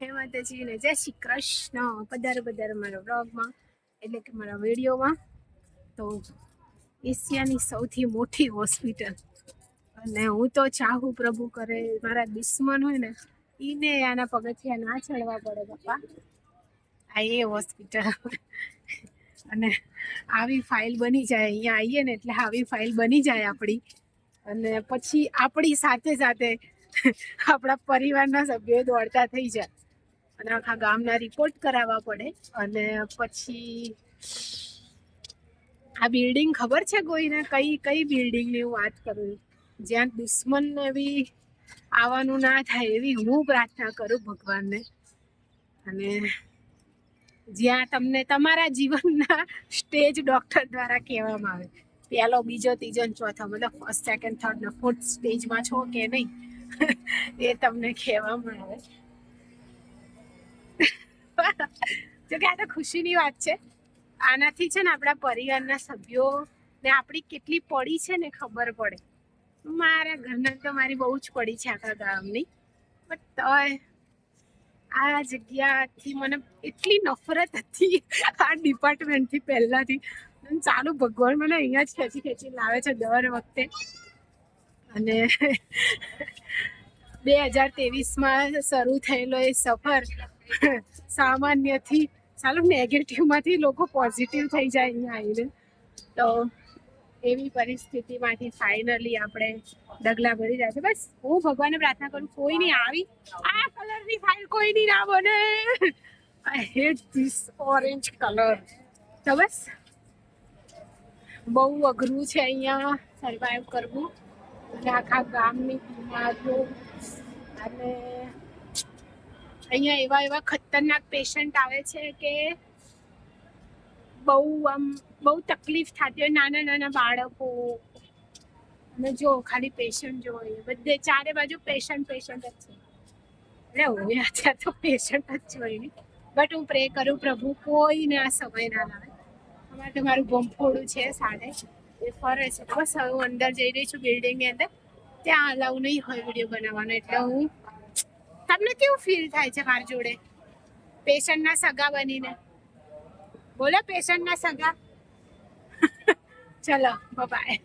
હે માતાજી ને જય શ્રી કૃષ્ણ. પધારો પધારો મારા વ્લોગમાં, એટલે કે મારા વિડીયોમાં. તો એશિયાની સૌથી મોટી હોસ્પિટલ, અને હું તો ચાહું પ્રભુ કરે મારા દુશ્મન હોય ને એને આના પગથિયા ના ચડવા પડે બાપા. આ એ હોસ્પિટલ અને આવી ફાઇલ બની જાય અહીંયા આવીએ ને એટલે આવી ફાઇલ બની જાય આપણી. અને પછી આપણી સાથે સાથે આપણા પરિવારના સભ્યો દોડતા થઈ જાય અને આખા ગામના રિપોર્ટ કરાવવા પડે. અને પછી આ બિલ્ડિંગ ખબર છે કોઈને? કઈ બિલ્ડિંગની હું વાત કરું? જ્યાં દુશ્મનને બી આવવાનું ના થાય એવી હું પ્રાર્થના કરું ભગવાનને. અને જ્યાં તમને તમારા જીવનના સ્ટેજ ડૉક્ટર દ્વારા કહેવામાં આવે પહેલો, બીજો, ત્રીજો ને ચોથો, મતલબ ફર્સ્ટ, સેકન્ડ, થર્ડ ને ફોર્થ સ્ટેજમાં છો કે નહીં એ તમને કહેવામાં આવે. જો કે આ તો ખુશીની વાત છે. આનાથી છે ને આપણા પરિવારના સભ્યો ને આપણી કેટલી પડી છે ને ખબર પડે. મારા ઘરના તો મારી બહુ જ પડી છે આખા ગામની. બટ તોય આ જગ્યાથી મને એટલી નફરત હતી આ ડિપાર્ટમેન્ટથી પહેલાથી. ચાલુ ભગવાન મને અહીંયા જ ખેંચી ખેંચી લાવે છે દર વખતે. અને 2023માં શરૂ થયેલો એ સફર સામાન્યથી ચાલો નેગેટિવમાંથી લોકો પોઝિટિવ થઈ જાય અહીંયા આવીને. તો એવી પરિસ્થિતિમાંથી ફાઇનલી આપણે ડગલા ભરી રહ્યા છે. બસ હું ભગવાનને પ્રાર્થના કરું કોઈની આવી આ કલરની ફાઇલ કોઈની ના બને. I hate this orange colour. તો બસ બહુ અઘરું છે અહીંયા સર્વાઈવ કરવું. અને આખા ગામની બીમારીઓ, અને અહીંયા એવા એવા ખતરનાક પેશન્ટ આવે છે કે બહુ તકલીફ થતી હોય. નાના નાના બાળકો, અને જો ખાલી પેશન્ટ જો બધે ચારે બાજુ પેશન્ટ જ છે. એટલે હોય અત્યારે તો પેશન્ટ જ જોઈ નહીં. બટ હું પ્રે કરું પ્રભુ કોઈને આ સમય ના લાવે. અમારે તો મારું ગમફોડું છે સાડે એ ફરે છે. બસ હવે હું અંદર જઈ રહી છું બિલ્ડિંગની અંદર. ત્યાં અલાઉ નહીં હોય વિડીયો બનાવવાનો. એટલે હું તમને કેવું ફીલ થાય છે મારી જોડે પેશન્ટના સગા બનીને? બોલો પેશન્ટના સગા. ચલો બાય.